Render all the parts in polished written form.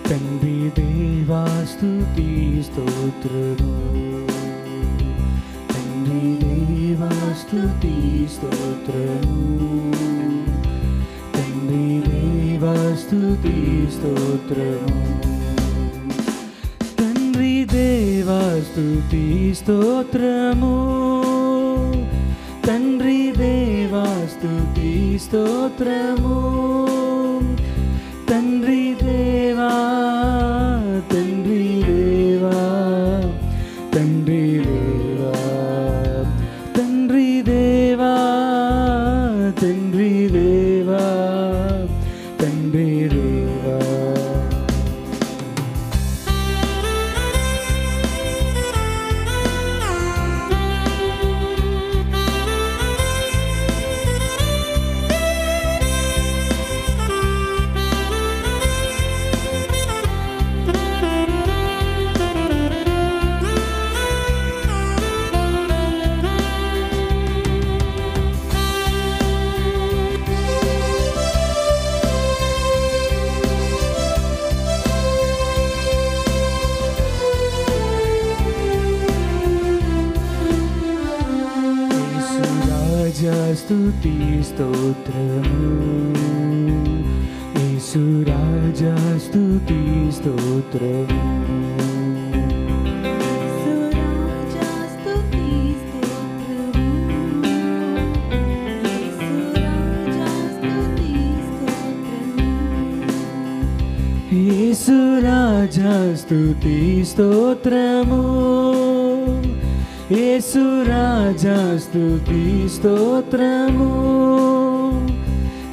తండ్రి దేవా స్తుతి స్తోత్రము, తండ్రి దేవా స్తుతి స్తోత్రము, తండ్రి దేవా స్తుతి స్తోత్రము, తండ్రి దేవా స్తుతి స్తోత్రము, తండ్రి దేవా స్తుతి స్తోత్రము, తండ్రి దేవా, తండ్రి దేవా, తండ్రి దేవా, తండ్రి దేవా, తండ్రి దేవా, తండ్రి దేవా. స్తుతి స్తోత్రము, యేసు రాజా స్తుతి స్తోత్రము, యేసు రాజా స్తుతి స్తోత్రము, యేసు రాజా స్తుతి స్తోత్రము,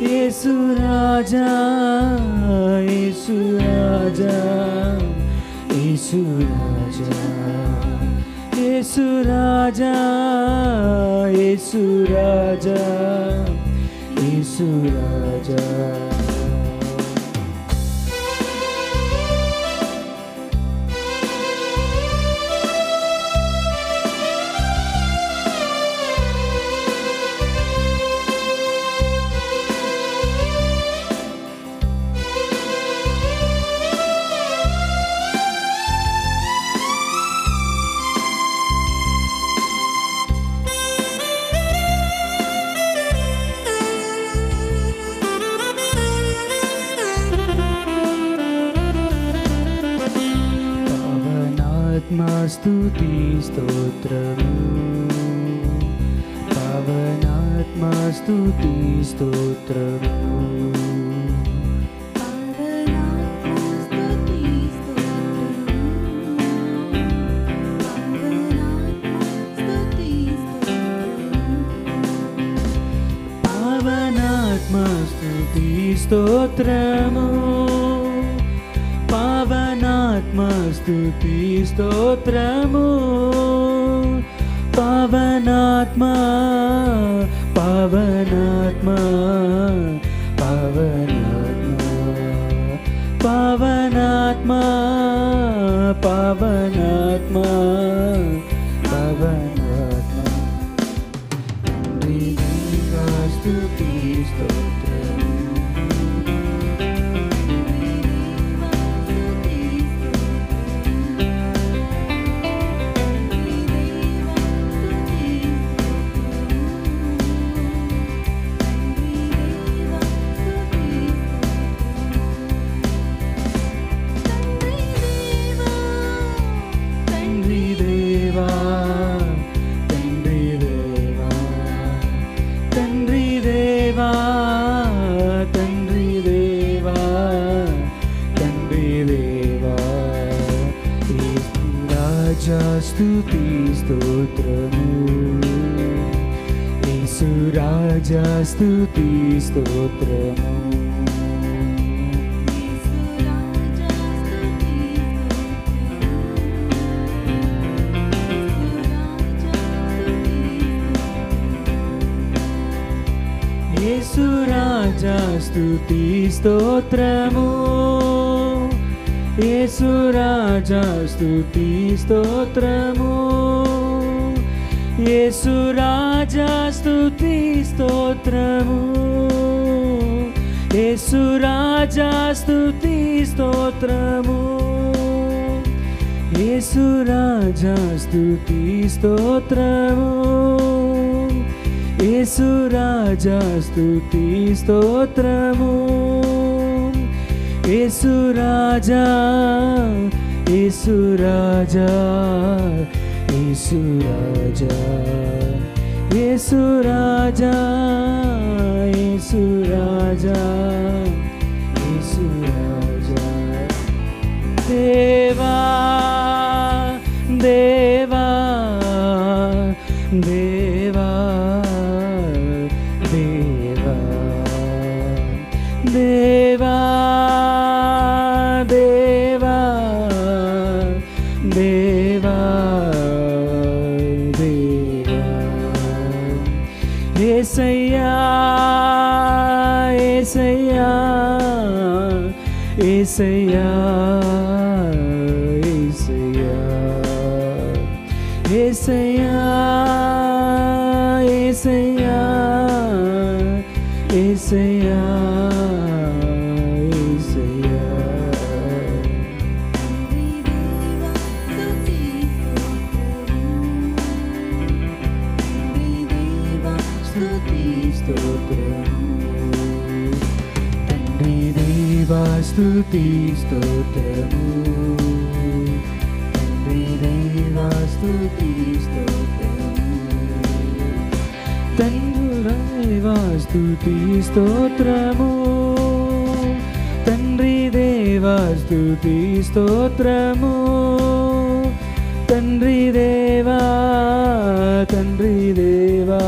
యేసు రాజా, యేసు రాజా, యేసు రాజా, యేసు రాజా, యేసు రాజా, యేసు రాజా. స్తుతి స్తోత్రము, పవనాత్మ స్తుతి స్తోత్రము, పవనాత్మ స్తుతి స్తోత్రము, పవనాత్మ స్తుతి స్తోత్రము, పవనాత్మ, పవనాత్మ, పవనాత్మ, పవనాత్మ, పవనాత్మ, పవనాత్మ, తండ్రి దేవా స్తుతి స్తోత్రము, స్తుతి స్తోత్రము, యేసు రాజా స్తుతి స్తోత్రము, యేసు రాజా స్తుతి స్తోత్రము, యేసు రాజా స్తుతి స్తోత్రము, యేసు రాజా స్తుతి స్తోత్రము, యేసు రాజా స్తుతి స్తోత్రము, యేసు రాజా స్తుతి స్తోత్రము, యేసు రాజా స్తుతి స్తోత్రము, యేసు రాజా, యేసు రాజా, యేసు రాజా, యేసు రాజా, యేసు రాజా, యేసు రాజా. దేవా దేవా దేవా దేవా దేవా దేవా దేవా దేవా. యేసయ్యా యేసయ్యా యేసయ్యా యేసయ్యా యేసయ్యా యేసయ్యా యేసయ్యా. తండ్రి దేవా స్తుతి స్తోత్రము, తండ్రి దేవా స్తుతి స్తోత్రము, తండ్రి దేవా స్తుతి స్తోత్రము, తండ్రి దేవా స్తుతి స్తోత్రము, తండ్రి దేవా, తండ్రి దేవా,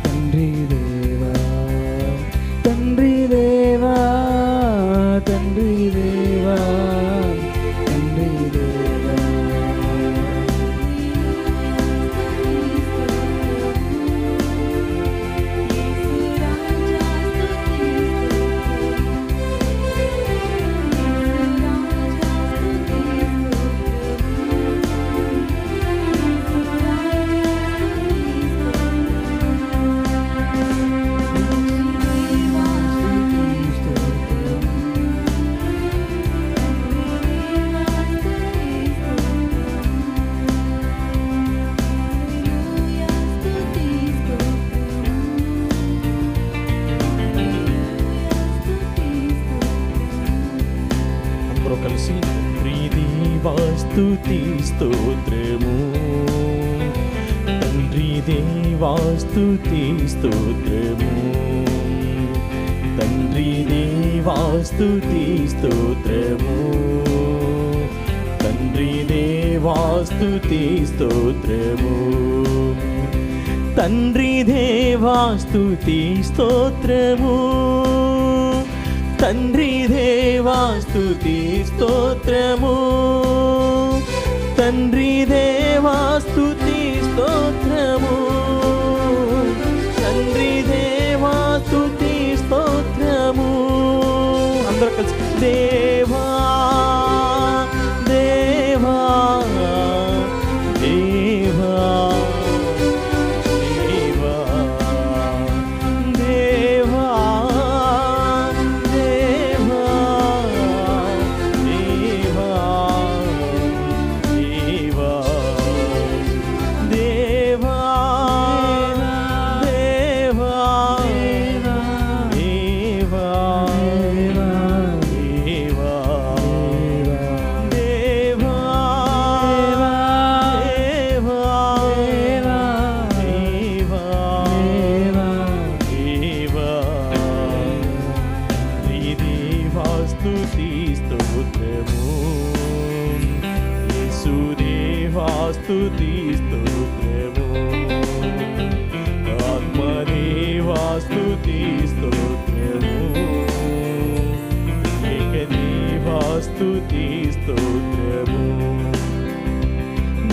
తండ్రి దేవా, తండ్రి దేవా, తండ్రి దేవా, తండ్రి దేవా. కలిసి తండ్రి దేవా స్తుతి స్తోత్రము, తండ్రి దేవా స్తుతి స్తోత్రము, తండ్రి దేవా స్తుతి స్తోత్రము, తండ్రి దేవా స్తుతి స్తోత్రము, తండ్రి దేవా స్తుతి స్తోత్రము, తండ్రి దేవా స్తుతి స్తోత్రము, తండ్రి దేవా స్తుతి స్తోత్రము, తండ్రి దేవా స్తుతి స్తోత్రము. అందరూ కలిసి దేవా దేవా దేవా స్తుతి స్తోత్రము, ఆత్మదేవా స్తుతి స్తోత్రము, ఏకదేవా స్తుతి స్తోత్రము.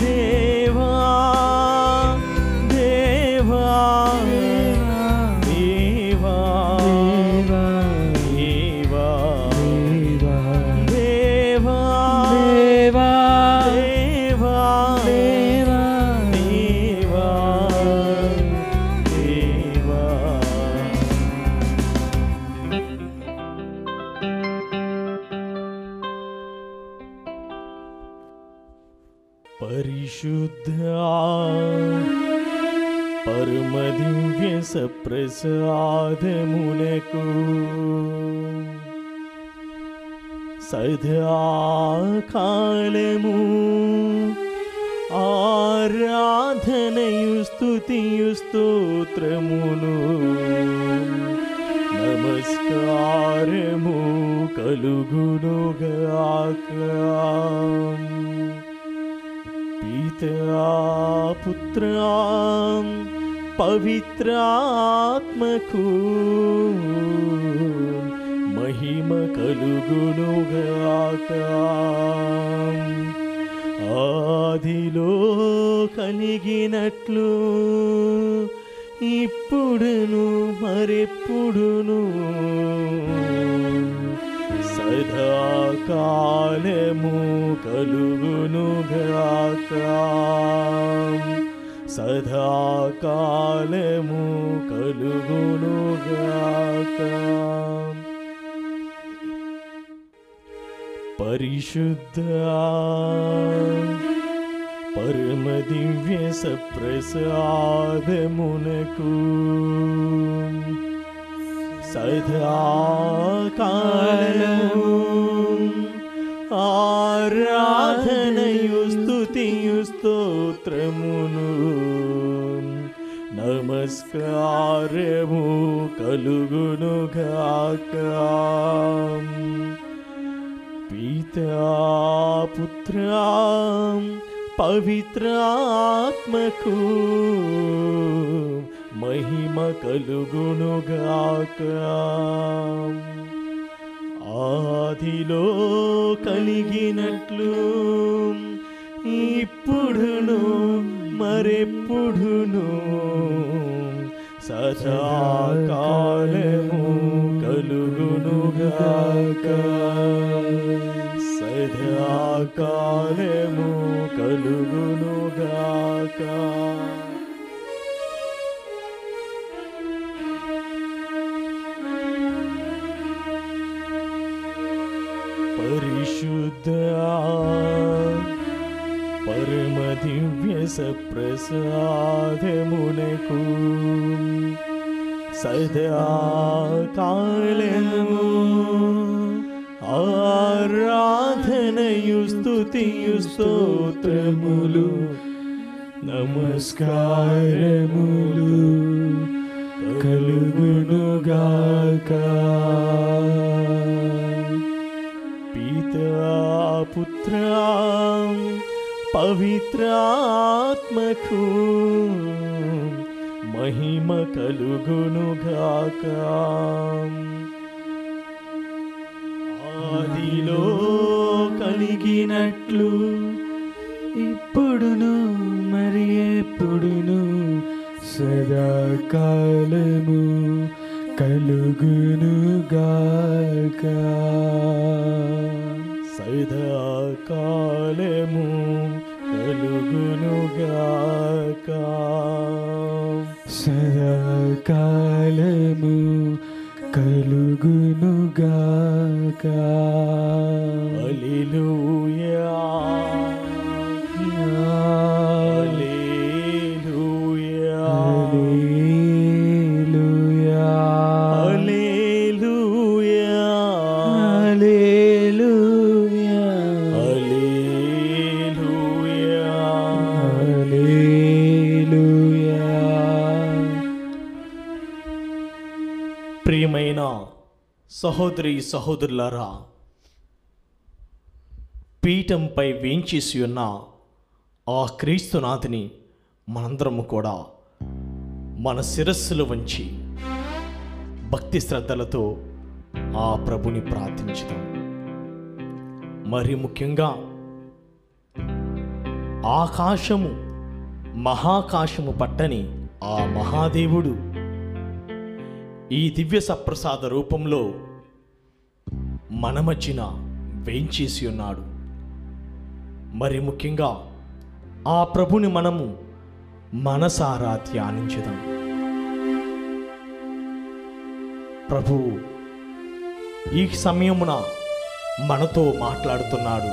దేవా దేవా దేవా దేవా దేవా దేవా పరిశుద్ధ పరమ దివ్య సప్రసాదమునకు సదాకాలము ఆరాధనయు స్తుతియు స్తోత్రమును నమస్కారము కలుగునుగాక. పితా పుత్రా పవిత్రాత్మకు మహిమ కలుగునుగాక. ఆదిలో కలిగినట్లు ఇప్పుడును మరెప్పుడును సదాకాలము కలుగునుగాక. సదాకాలము కలుగునుగాక. పరిశుద్ధ పరమ దివ్య సప్రసాదమునకు సదాకాలము ఆరాధనయు స్తుతియు స్తోత్రమును నమస్కారము కలుగునుగాక. పితా పుత్రా పవిత్రాత్మకు మహిమ కలుగునుగాక. ఆదిలో కలిగినట్లు ఇప్పుడును మరెప్పుడును సదాకాలము కలుగునుగాక. సదాకాలము కలుగునుగాక. పరిశుద్ధ పరమ దివ్య సప్రసాదమునకు సదాకాలము ఆరాధనయు స్తుతియు స్తోత్రములు నమస్కారములు కలుగునుగాక. పితా పుత్రా పవిత్రాత్మకు మహిమ కలుగునుగాక. ఆదిలో కలిగినట్లు ఇప్పుడును మరి ఎప్పుడును సదాకాలము కలుగునుగాక. సదాకాలము కలుగునుగాక. సదాకాలము కలుగునుగాక. హల్లెలూయా హల్లెలూయా హల్లెలూయా హల్లెలూయా హల్లెలూయా హల్లెలూయా. హల్లెలూయా. ప్రియమైన సహోదరి సహోదరులారా, పీఠంపై వేంచేసి ఉన్న ఆ క్రీస్తునాథుని మనందరము కూడా మన శిరస్సులు వంచి భక్తి శ్రద్ధలతో ఆ ప్రభుని ప్రార్థించుదాం. మరి ముఖ్యంగా ఆకాశము మహాకాశము పట్టని ఆ మహాదేవుడు ఈ దివ్య సప్రసాద రూపంలో మన మధ్యన వేంచేసి ఉన్నాడు. మరి ముఖ్యంగా ఆ ప్రభుని మనము మనసారా ధ్యానించుదాం. ప్రభువు ఈ సమయమున మనతో మాట్లాడుతున్నాడు.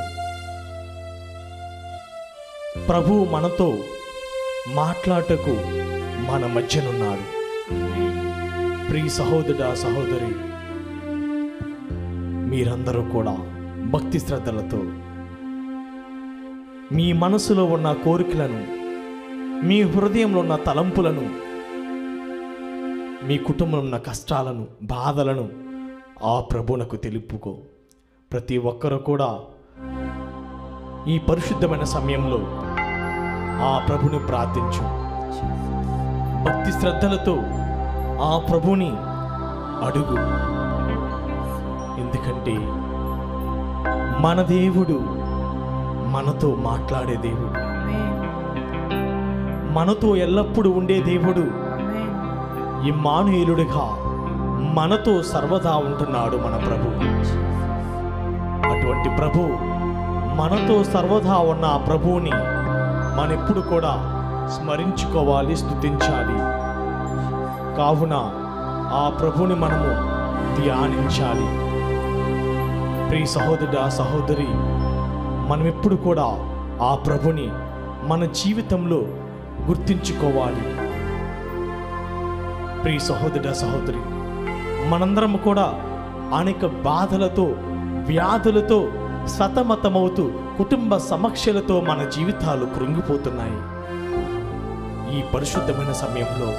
ప్రభువు మనతో మాట్లాడటకు మన మధ్యనున్నాడు. ప్రియ సహోదరుడా, సహోదరి, మీరందరూ కూడా భక్తి శ్రద్ధలతో మీ మనసులో ఉన్న కోరికలను, మీ హృదయంలో ఉన్న తలంపులను, మీ కుటుంబంలో ఉన్న కష్టాలను, బాధలను ఆ ప్రభువునకు తెలుపుకో. ప్రతి ఒక్కరూ కూడా ఈ పరిశుద్ధమైన సమయంలో ఆ ప్రభుని ప్రార్థించు. భక్తి శ్రద్ధలతో ఆ ప్రభుని అడుగు. ఎందుకంటే మన దేవుడు మనతో మాట్లాడే దేవుడు, మనతో ఎల్లప్పుడూ ఉండే దేవుడు, ఇమ్మానుయేలుడిగా మనతో సర్వదా ఉంటున్నాడు మన ప్రభు. అటువంటి ప్రభు, మనతో సర్వదా ఉన్న ఆ ప్రభువుని మనెప్పుడు కూడా స్మరించుకోవాలి, స్తుతించాలి. కావున ఆ ప్రభుని మనము ధ్యానించాలి. ప్రియ సహోదరుడా, సహోదరి, మనం ఎప్పుడు కూడా ఆ ప్రభుని మన జీవితంలో గుర్తించుకోవాలి. ప్రియ సహోదరుడా, సహోదరి, మనందరం కూడా అనేక బాధలతో, వ్యాధులతో సతమతమవుతూ కుటుంబ సమస్యలతో మన జీవితాలు కృంగిపోతున్నాయి. ఈ పరిశుద్ధమైన సమయంలో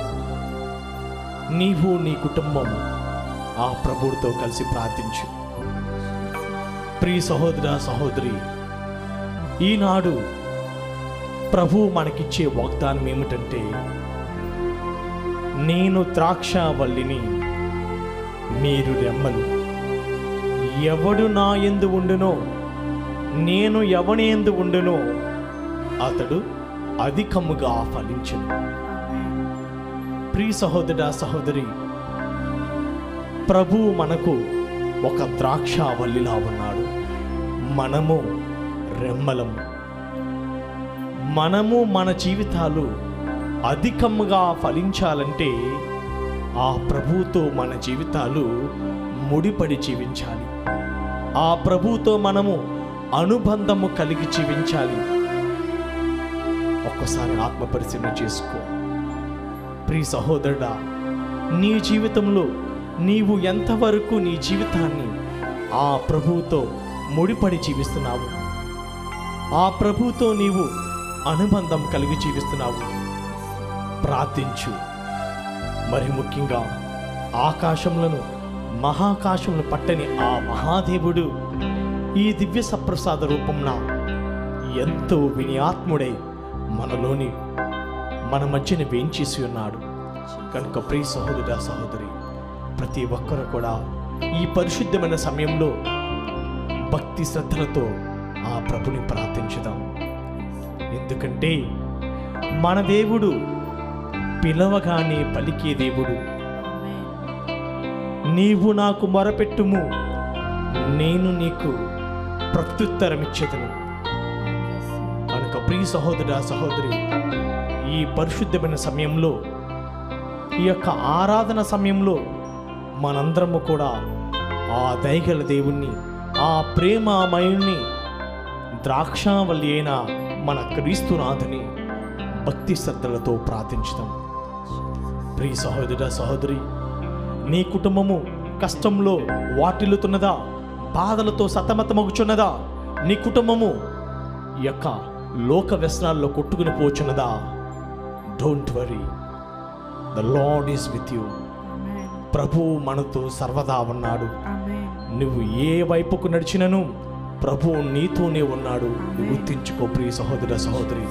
నీవు, నీ కుటుంబం ఆ ప్రభువుతో కలిసి ప్రార్థించు. ప్రియ సహోదరా, సహోదరి, ఈనాడు ప్రభువు మనకిచ్చే వాగ్దానం ఏమిటంటే, నేను ద్రాక్షావల్లిని, మీరు రెమ్మలు. ఎవడు నా యందు ఉండునో, నేను ఎవని యందు ఉండునో అతడు అధికముగా ఫలించును. ప్రియ సహోదరా, సహోదరి, ప్రభువు మనకు ఒక ద్రాక్షావల్లిలా ఉన్నాడు. మనము రెమ్మలము. మనము మన జీవితాలు అధికముగా ఫలించాలంటే ఆ ప్రభువుతో మన జీవితాలు ముడిపడి జీవించాలి. ఆ ప్రభువుతో మనము అనుబంధము కలిగి జీవించాలి. ఒక్కసారి ఆత్మ పరిశీలన చేసుకో. ప్రియ సహోదరుడా, నీ జీవితంలో నీవు ఎంతవరకు నీ జీవితాన్ని ఆ ప్రభువుతో ముడిపడి జీవిస్తున్నావు? ఆ ప్రభువుతో నీవు అనుబంధం కలిగి జీవిస్తున్నావు? ప్రార్థించు. మరి ముఖ్యంగా ఆకాశములను, మహాకాశములను పట్టని ఆ మహాదేవుడు ఈ దివ్య సప్రసాద రూపంన ఎంతో వినయాత్ముడై మన మధ్యన వేంచేసి ఉన్నాడు. కనుక ప్రియ సహోదరుడా, సహోదరి, ప్రతి ఒక్కరూ కూడా ఈ పరిశుద్ధమైన సమయంలో భక్తి శ్రద్ధలతో ఆ ప్రభుని ప్రార్థించుదాం. ఎందుకంటే మన దేవుడు పిలవగానే పలికే దేవుడు. నీవు నాకు మొరపెట్టుము, నేను నీకు ప్రత్యుత్తరం ఇచ్చేదను. కనుక ప్రియ సహోదరుడా, సహోదరి, ఈ పరిశుద్ధమైన సమయంలో, ఈ యొక్క ఆరాధన సమయంలో మనందరము కూడా ఆ దయగల దేవుణ్ణి, ఆ ప్రేమమయుణ్ణి, ద్రాక్షావల్లి అయిన మన క్రీస్తునాథుని భక్తి శ్రద్ధలతో ప్రార్థించుదాం. ప్రియ సహోదరుడా, సహోదరి, నీ కుటుంబము కష్టంలో వాటిల్లుతున్నదా? బాధలతో సతమతమగుచున్నదా? నీ కుటుంబము ఈ యొక్క లోక వ్యసనాల్లో కొట్టుకుని పోచున్నదా? Don't worry, the Lord is with you. ప్రభువు మనతో సర్వదా ఉన్నాడు. నువ్వు ఏ వైపుకు నడిచినను ప్రభువు నీతోనే ఉన్నాడు. గుర్తించుకో ప్రియ సహోదర, సహోదరి.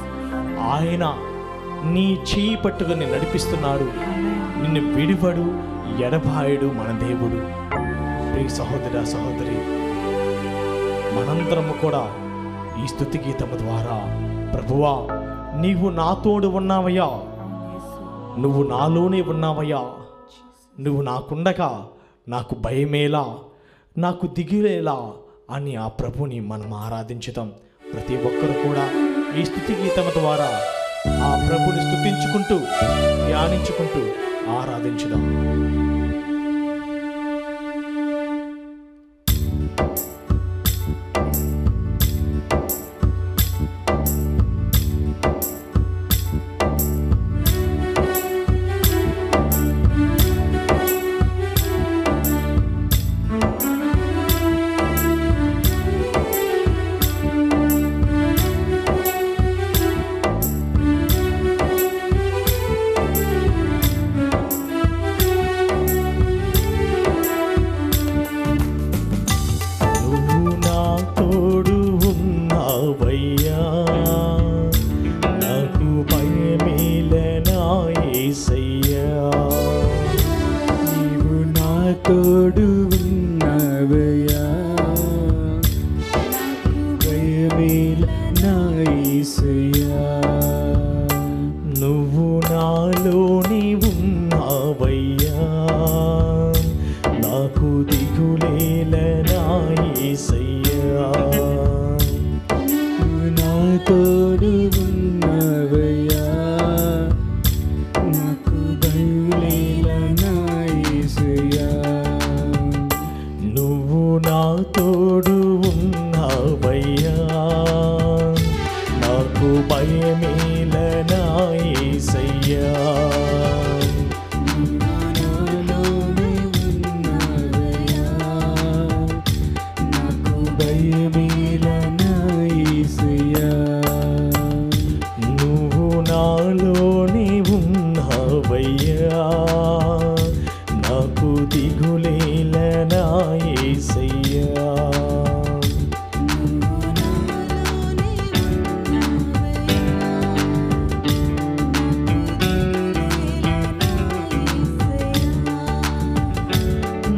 ఆయన నీ చేయి పట్టుకుని నడిపిస్తున్నాడు. నిన్ను విడివడు, ఎడబాయుడు మన దేవుడు. ప్రియ సహోదర, సహోదరి, మనందరము కూడా ఈ స్తుతి గీతము ద్వారా, ప్రభువా నీవు నాతోడు ఉన్నావయ్యా, నువ్వు నాలోనే ఉన్నావయ్యా, నువ్వు నాకుండగా నాకు భయమేలా, నాకు దిగులేలా అని ఆ ప్రభుని మనం ఆరాధించుదాం. ప్రతి ఒక్కరు కూడా ఈ స్తుతి గీతము ద్వారా ఆ ప్రభుని స్తుతించుకుంటూ, ధ్యానించుకుంటూ ఆరాధించుదాం. యేసయ్యా భయమేల నా యేసయ్యా నువ్వు నాలోని ఉన్నావయ్యా నాకు దిగులేల నా యేసయ్యా నా తోడు ఉన్నవయ్యా నాకు భయమేల నా యేసయ్యా నువ్వు నా తోడు ఉన్నావయ్యా నాకు భయమేల నా యేసయ్యా నాలోనే ఉన్నవయ్యా నాకు భయమేల నా యేసయ్యా నువ్వు నాలోనే ఉన్నావయ్యా నాకు దిగులేల నా యేసయ్యా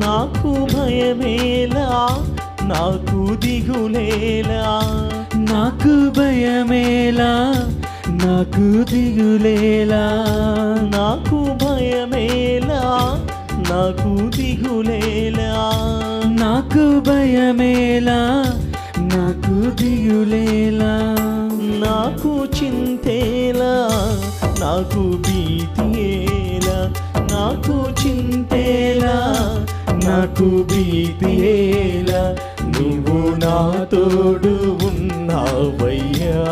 నాకు భయమేలా నాకు దిగులేలా నాకు భయమేలా నాకు దిగులేలా నాకు భయమేలా నాకు దిగులేలా నాకు భయమేలా నాకు దిగులేలా నాకు చింతేలా నాకు భీతియేలా నాకు చింతేలా నాకు భీతియేలా నువ్వు నా తోడు ఉన్నావయ్యా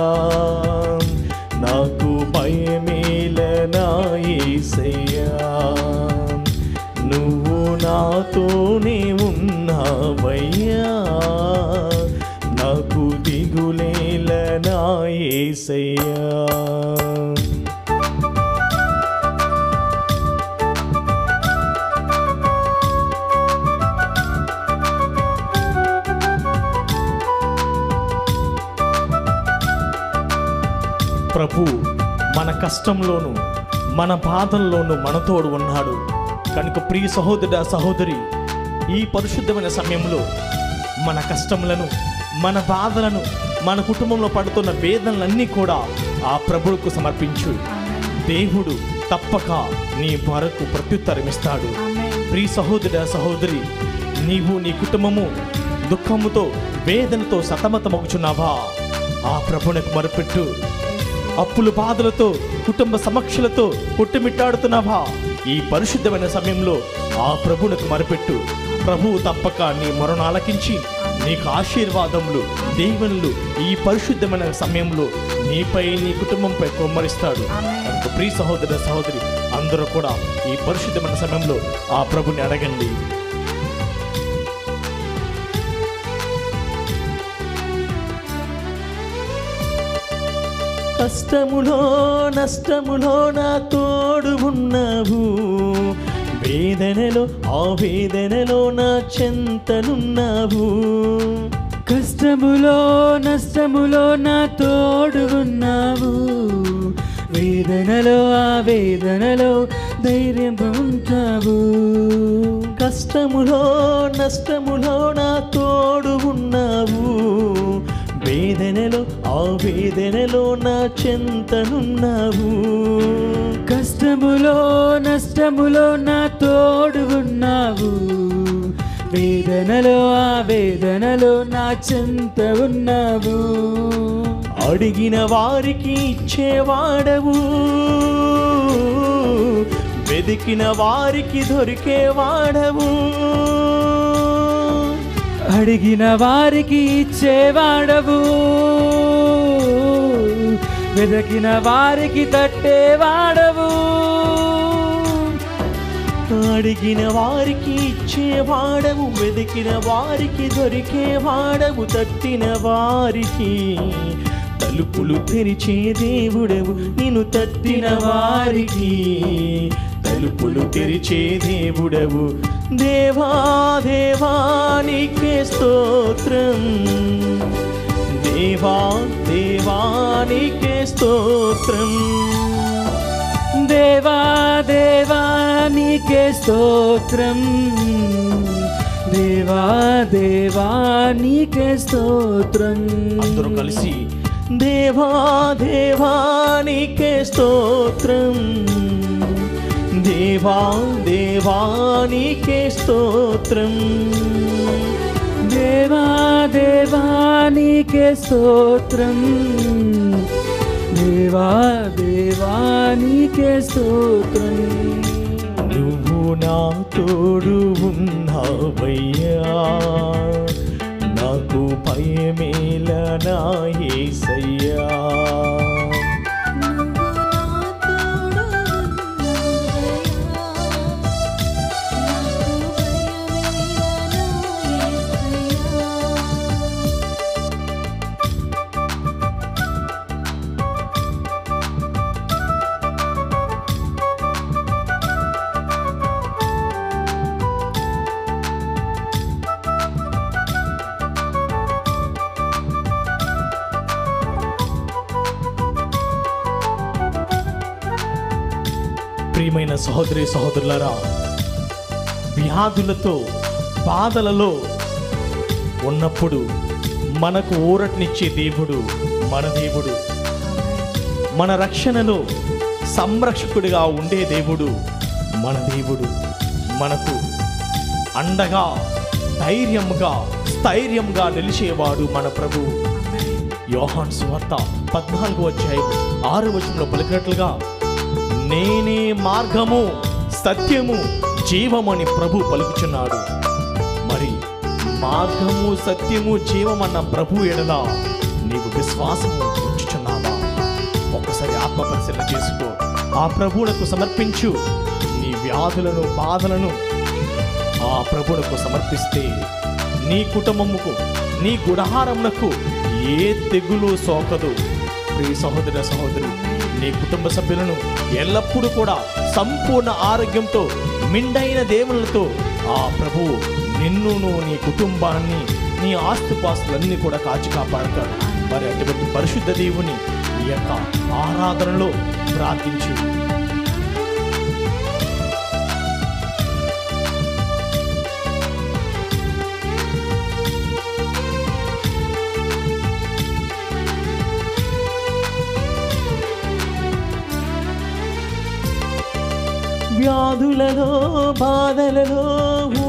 నాకు భయమేల నా యేసయ్యా నువ్వు నాతోనే ఉన్నావయ్యా నాకు దిగులేల నా యేసయ్యా ప్రభు మన కష్టంలోను మన బాధల్లోనూ మనతోడు ఉన్నాడు కనుక ప్రియ సహోదర సహోదరి ఈ పరిశుద్ధమైన సమయంలో మన కష్టములను మన బాధలను మన కుటుంబంలో పడుతున్న వేదనలన్నీ కూడా ఆ ప్రభువుకు సమర్పించు దేవుడు తప్పక నీ వరకు ప్రత్యుత్తరం ఇస్తాడు ప్రియ సహోదర సహోదరి నీవు నీ కుటుంబము దుఃఖముతో వేదనతో సతమతమగుచున్నావా ఆ ప్రభువునికి మొరపెట్టు అప్పుల బాధలతో కుటుంబ సమస్యలతో కొట్టుమిట్టాడుతున్నావా ఈ పరిశుద్ధమైన సమయంలో ఆ ప్రభువునికి మొరపెట్టు ప్రభువు తప్పక నీ మొరను ఆలకించి నీకు ఆశీర్వాదములు దీవెనలు ఈ పరిశుద్ధమైన సమయంలో నీపై నీ కుటుంబంపై కుమ్మరిస్తాడు కనుక ప్రియ సహోదర సహోదరి అందరూ కూడా ఈ పరిశుద్ధమైన సమయంలో ఆ ప్రభుని అడగండి కష్టములో నష్టములో నా తోడు ఉన్నావు వేదనలో ఆ వేదనలో నా చెంతనున్నావు కష్టములో నష్టములో నా తోడు ఉన్నావు వేదనలో ఆ వేదనలో ధైర్యం ఉంటావు కష్టములో నష్టములో నా తోడు ఉన్నావు వేదనలో ఆ వేదనలో నా చెంతనున్నావు కష్టములో నష్టములో నా తోడు ఉన్నావు వేదనలో ఆ వేదనలో నా చెంత ఉన్నావు అడిగిన వారికి ఇచ్చేవాడవు వెదికిన వారికి దొరికేవాడవు అడిగిన వారికి ఇచ్చేవాడవు వెదకిన వారికి తట్టేవాడవు అడిగిన వారికి ఇచ్చేవాడవు వెదికిన వారికి దొరికేవాడవు తట్టిన వారికి తలుపులు తెరిచే దేవుడవు నిన్ను తట్టిన వారికి తలుపులు తెరిచే దేవుడవు దేవా దేవా నీకే స్తోత్రం దేవా దేవా నీకే స్తోత్రం దేవా దేవా నీకే స్తోత్రం దేవా దేవా నీకే స్తోత్రం. అందరూ కలిసి దేవా దేవా నీకే స్తోత్రం, దేవా దేవా నీకే స్తోత్రం, దేవా దేవా నీకే స్తోత్రం, దేవా దేవా నీకే స్తోత్రం. నువ్వు నా తోడు ఉన్నావయ్యా, నాకు భయమేల నా యేసయ్యా. ప్రియమైన సహోదరి సహోదరులారా, వ్యాధులతో బాధలలో ఉన్నప్పుడు మనకు ఊరటనిచ్చే దేవుడు మన దేవుడు. మన రక్షణలో సంరక్షకుడిగా ఉండే దేవుడు మన దేవుడు. మనకు అండగా ధైర్యంగా స్థైర్యంగా నిలిచేవాడు మన ప్రభువు. యోహాను సువార్త 14:6 పలికినట్లుగా, నేనే మార్గము సత్యము జీవము అని ప్రభు పలుకుచున్నాడు. మరి మార్గము సత్యము జీవమన్న ప్రభు ఎడల నీవు విశ్వాసము ఉంచుచున్నావా? ఒక్కసారి ఆత్మ పరిశీలన చేసుకో. ఆ ప్రభువునకు సమర్పించు. నీ వ్యాధులను బాధలను ఆ ప్రభువునకు సమర్పిస్తే నీ కుటుంబముకు నీ గుడారమునకు ఏ తెగులు సోకదు. ప్రియ సహోదర సహోదరి, నీ కుటుంబ సభ్యులను ఎల్లప్పుడూ కూడా సంపూర్ణ ఆరోగ్యంతో మిండైన దేవులతో ఆ ప్రభువు నిన్నును నీ కుటుంబాన్ని నీ ఆస్తిపాస్తులన్నీ కూడా కాచి కాపాడతాడు. మరి అటువంటి పరిశుద్ధ దేవుని ఈ యొక్క ఆరాధనలో ప్రార్థించు. వ్యాధులలో బాధలలో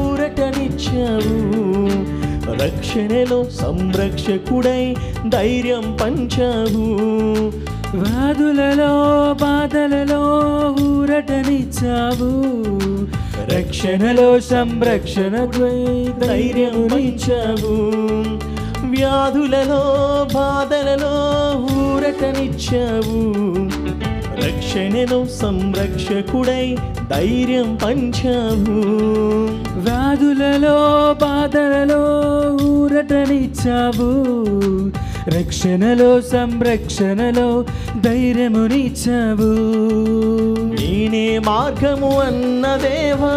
ఊరటనిచ్చావు, రక్షణలో సంరక్షకుడై ధైర్యం పంచావు. వ్యాధులలో బాధలలో ఊరటనిచ్చావు, రక్షణలో సంరక్షణకై ధైర్యం పంచావు. వ్యాధులలో బాధలలో ఊరటనిచ్చావు, రక్షణలో సంరక్షకుడై ధైర్యం పంచావు. వ్యాధులలో బాధలలో ఊరటనిచ్చావు, రక్షణలో సంరక్షణలో ధైర్యమునిచ్చావు. నేనే మార్గము అన్న దేవా,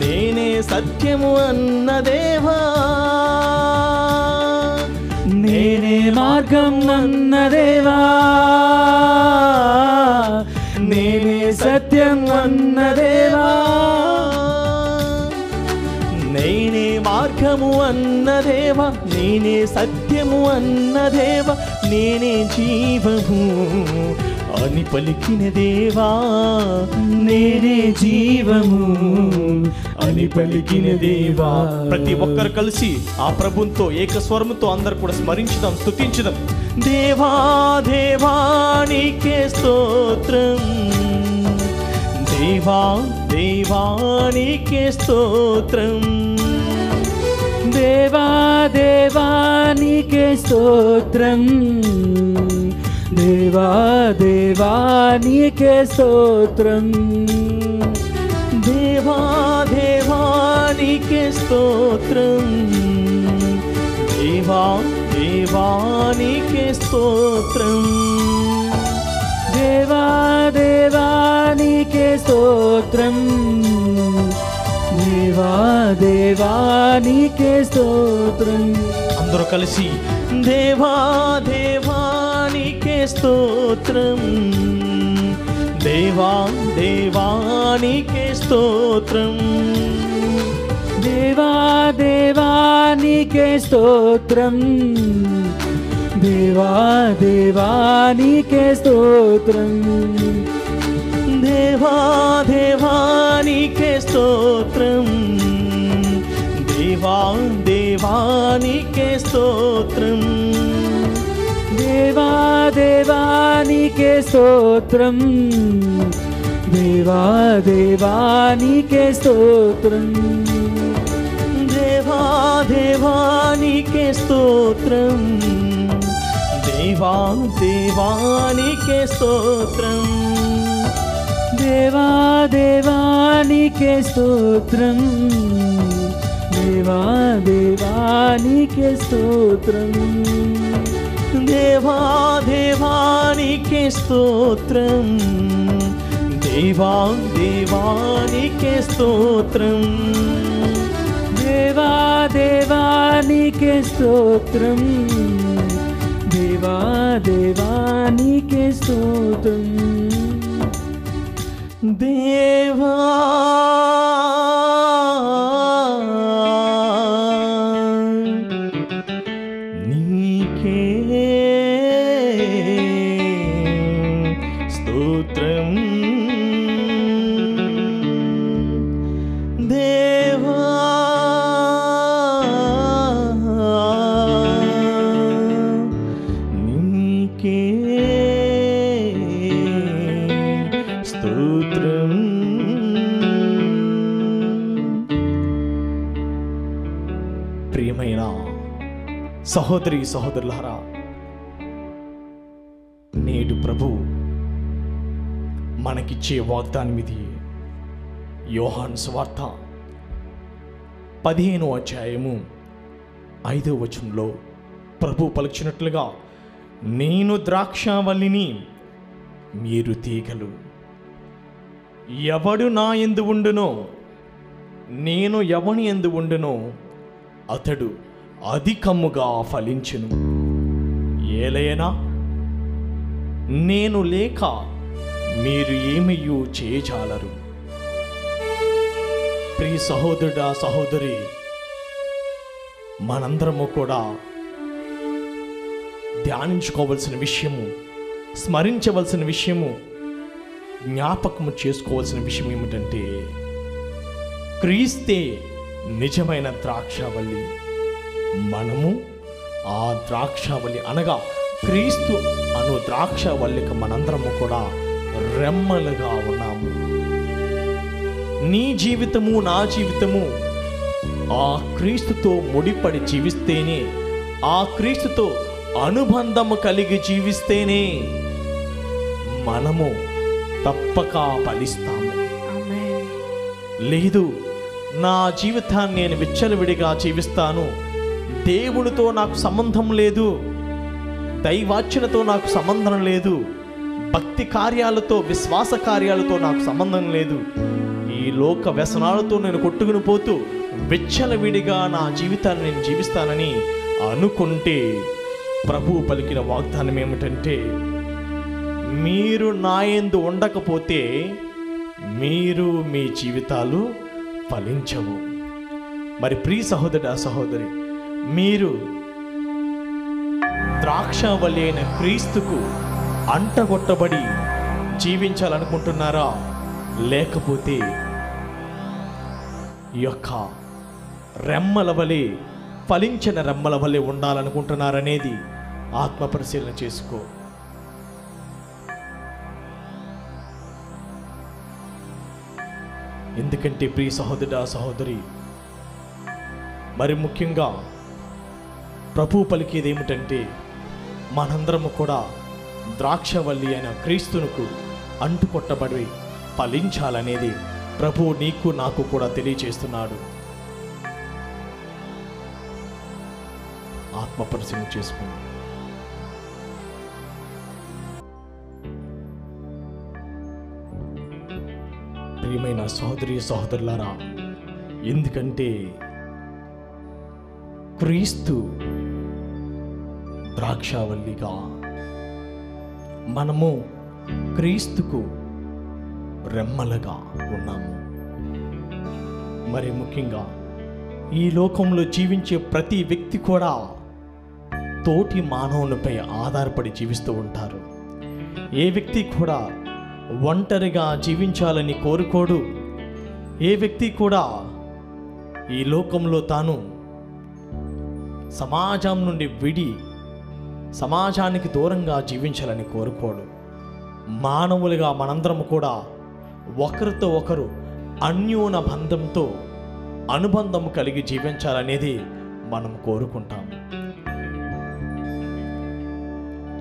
నేనే సత్యము అన్న దేవా, నేనే మార్గం అన్న దేవా, నేనే సత్యం అన్న దేవా, నేనే మార్గము అన్న దేవా, నేనే సత్యము అన్న దేవా, నేనే జీవము అని పలికిన దేవా, నేనే జీవము అని పలికిన దేవా. ప్రతి ఒక్కరు కలిసి ఆ ప్రభుతో ఏకస్వరముతో అందరు కూడా స్మరించుదాం, స్తుతించుదాం. దేవా దేవా నీకే స్తోత్రం, దేవా దేవా నీకే స్తోత్రం, దేవా దేవా నీకే స్తోత్రం, దేవా దేవా నీకే స్తోత్రం, దేవా దేవా నీకే స్తోత్రం, దేవా దేవా నీకే స్తోత్రం, దేవా దేవా నీకే స్తోత్రం, దేవా దేవా నీకే స్తోత్రం. అందరూ కలిసి దేవా దేవా నీకే స్తోత్రం, దేవా దేవానికే స్తోత్రం, దేవా దేవానికే స్తోత్రం, దేవా దేవానికే స్తోత్రం, దేవా దేవానికే స్తోత్రం, దేవా దేవానికే స్తోత్రం, దేవా దేవానికే స్తోత్రం, దేవా దేవానికే స్తోత్రం, దేవా దేవానికే స్తోత్రం, దేవా దేవానికే స్తోత్రం, దేవా దేవానికే స్తోత్రం, దేవా దేవానికే స్తోత్రం, దేవా దేవానికే స్తోత్రం, దేవా దేవానికే స్తోత్రం, దేవా దేవానికే స్తోత్రం, దేవా దేవానికే స్తోత్రం, దేవా నీకే స్తోత్రం, దేవా నీకే స్తోత్రం. ప్రియమైన సహోదరి సహోదరులారా, నేడు ప్రభు మనకిచ్చే వాగ్దానం ఇది. యోహాను సువార్త 15వ అధ్యాయము 5వ వచనంలో ప్రభు పలికినట్లుగా, నేను ద్రాక్షావల్లిని, మీరు తీగలు. ఎవడు నా యందు ఉండునో, నేను ఎవని యందు ఉండునో అతడు అధికముగా ఫలించును. ఏలయనా నేను లేక మీరు ఏమయ్యూ చేయజాలరు. ప్రియ సహోదరుడా సహోదరి, మనందరము కూడా ధ్యానించుకోవలసిన విషయము, స్మరించవలసిన విషయము, జ్ఞాపకము చేసుకోవాల్సిన విషయం ఏమిటంటే, క్రీస్తే నిజమైన ద్రాక్షావల్లి, మనము ఆ ద్రాక్షావల్లి అనగా క్రీస్తు అను ద్రాక్షావల్లికి మనందరము కూడా రెమ్మలుగా ఉన్నాము. నీ జీవితము నా జీవితము ఆ క్రీస్తుతో ముడిపడి జీవిస్తేనే, ఆ క్రీస్తుతో అనుబంధము కలిగి జీవిస్తేనే మనము తప్పక ఫలిస్తాము. లేదు, నా జీవితాన్ని నేను విచ్చలవిడిగా జీవిస్తాను, దేవునితో నాకు సంబంధం లేదు, దైవార్చనతో నాకు సంబంధం లేదు, భక్తి కార్యాలతో విశ్వాస కార్యాలతో నాకు సంబంధం లేదు, ఈ లోక వ్యసనాలతో నేను కొట్టుకుని పోతూ విచ్చలవిడిగా నా జీవితాన్ని నేను జీవిస్తానని అనుకుంటే, ప్రభువు పలికిన వాగ్దానం ఏమిటంటే, మీరు నా యందు ఉండకపోతే మీరు మీ జీవితాలు ఫలించవు. మరి ప్రియ సహోదరుడా సహోదరి, మీరు ద్రాక్షావల్లి అయిన క్రీస్తుకు అంటగొట్టబడి జీవించాలనుకుంటున్నారా, లేకపోతే ఈ యొక్క రెమ్మల వలె, ఫలించిన రెమ్మల వలె ఉండాలనుకుంటున్నారనేది ఆత్మ పరిశీలన చేసుకో. ఎందుకంటే ప్రియ సహోదరుడా సహోదరి, మరి ముఖ్యంగా ప్రభు పలికేది ఏమిటంటే, మనందరము కూడా ద్రాక్షవల్లి అయిన క్రీస్తునకు అంటుకొట్టబడి ఫలించాలనేది ప్రభు నీకు నాకు కూడా తెలియచేస్తున్నాడు. ఆత్మ పరిశీలన చేసుకుని ప్రియమైన సహోదరి సహోదరులారా, ఎందుకంటే క్రీస్తు ద్రాక్షావల్లిగా, మనము క్రీస్తుకు రెమ్మలుగా ఉన్నాము. మరి ముఖ్యంగా ఈ లోకంలో జీవించే ప్రతి వ్యక్తి కూడా తోటి మానవునిపై ఆధారపడి జీవిస్తూ ఉంటారు. ఏ వ్యక్తి కూడా ఒంటరిగా జీవించాలని కోరుకోడు. ఏ వ్యక్తి కూడా ఈ లోకంలో తాను సమాజం నుండి విడి సమాజానికి దూరంగా జీవించాలని కోరుకోడు. మానవులుగా మనందరం కూడా ఒకరితో ఒకరు అన్యోన్య బంధంతో అనుబంధం కలిగి జీవించాలనేది మనం కోరుకుంటాము.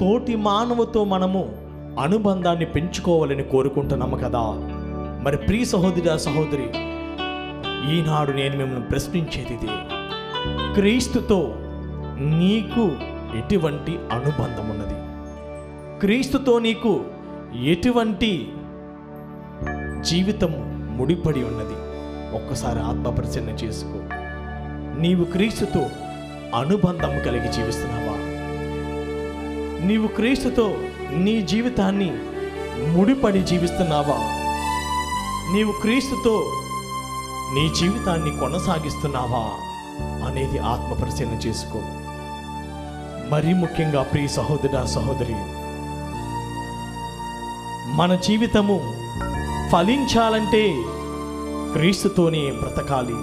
తోటి మానవుతో మనము అనుబంధాన్ని పెంచుకోవాలని కోరుకుంటున్నాము కదా. మరి ప్రియ సహోదర సహోదరి, ఈనాడు నేను మిమ్మల్ని ప్రశ్నించేది ఇదే: క్రీస్తుతో నీకు ఎటువంటి అనుబంధం ఉన్నది? క్రీస్తుతో నీకు ఎటువంటి జీవితం ముడిపడి ఉన్నది? ఒక్కసారి ఆత్మపరిశీలన చేసుకో. నీవు క్రీస్తుతో అనుబంధం కలిగి జీవిస్తున్నావా? నీవు క్రీస్తుతో నీ జీవితాన్ని ముడిపడి జీవిస్తున్నావా? నీవు క్రీస్తుతో నీ జీవితాన్ని కొనసాగిస్తున్నావా అనేది ఆత్మపరిశీలన చేసుకో. మరీ ముఖ్యంగా ప్రియ సహోదర సహోదరి, మన జీవితము ఫలించాలంటే క్రీస్తుతోనే బ్రతకాలి.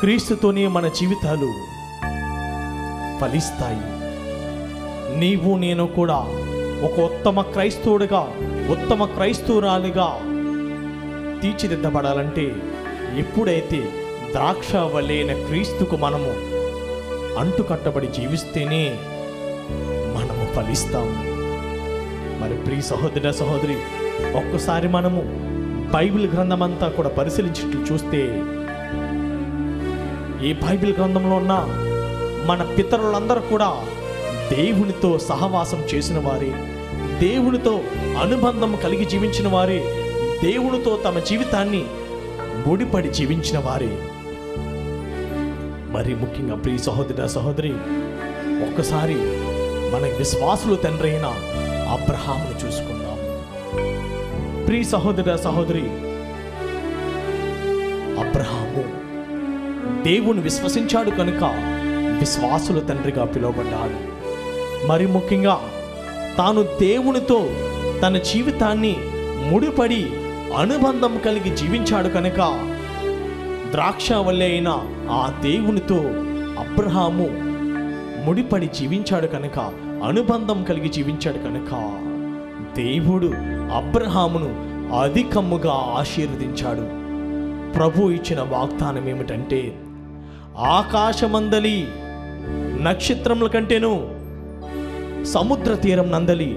క్రీస్తుతోనే మన జీవితాలు ఫలిస్తాయి. నీవు నేను కూడా ఒక ఉత్తమ క్రైస్తవుడిగా, ఉత్తమ క్రైస్తవురాలిగా తీర్చిదిద్దబడాలంటే ఎప్పుడైతే ద్రాక్ష వలైన క్రీస్తుకు మనము అంటుకట్టబడి జీవిస్తేనే మనము ఫలిస్తాము. మరి ప్రియ సహోదర సహోదరి, ఒక్కసారి మనము బైబిల్ గ్రంథం అంతా కూడా పరిశీలించి చూస్తే, ఈ బైబిల్ గ్రంథంలో ఉన్న మన పితరులందరూ కూడా దేవునితో సహవాసం చేసిన వారే, దేవునితో అనుబంధం కలిగి జీవించిన వారే, దేవునితో తమ జీవితాన్ని ముడిపడి జీవించిన వారే. మరి ముఖ్యంగా ప్రియ సహోదర సహోదరి, ఒక్కసారి మన విశ్వాసులు తండ్రి అయిన అబ్రహామును చూసుకుందాం. ప్రియ సహోదర సహోదరి, అబ్రహాము దేవుని విశ్వసించాడు కనుక విశ్వాసుల తండ్రిగా పిలువబడ్డాడు. మరి ముఖ్యంగా తాను దేవునితో తన జీవితాన్ని ముడిపడి అనుబంధం కలిగి జీవించాడు కనుక ద్రాక్షవల్లి అయిన ఆ దేవునితో అబ్రహాము ముడిపడి జీవించాడు కనుక, అనుబంధం కలిగి జీవించాడు కనుక దేవుడు అబ్రహామును అధికముగా ఆశీర్వదించాడు. ప్రభు ఇచ్చిన వాగ్దానం ఏమిటంటే, ఆకాశమందలి నక్షత్రముల కంటేను, సముద్ర తీరం నందలి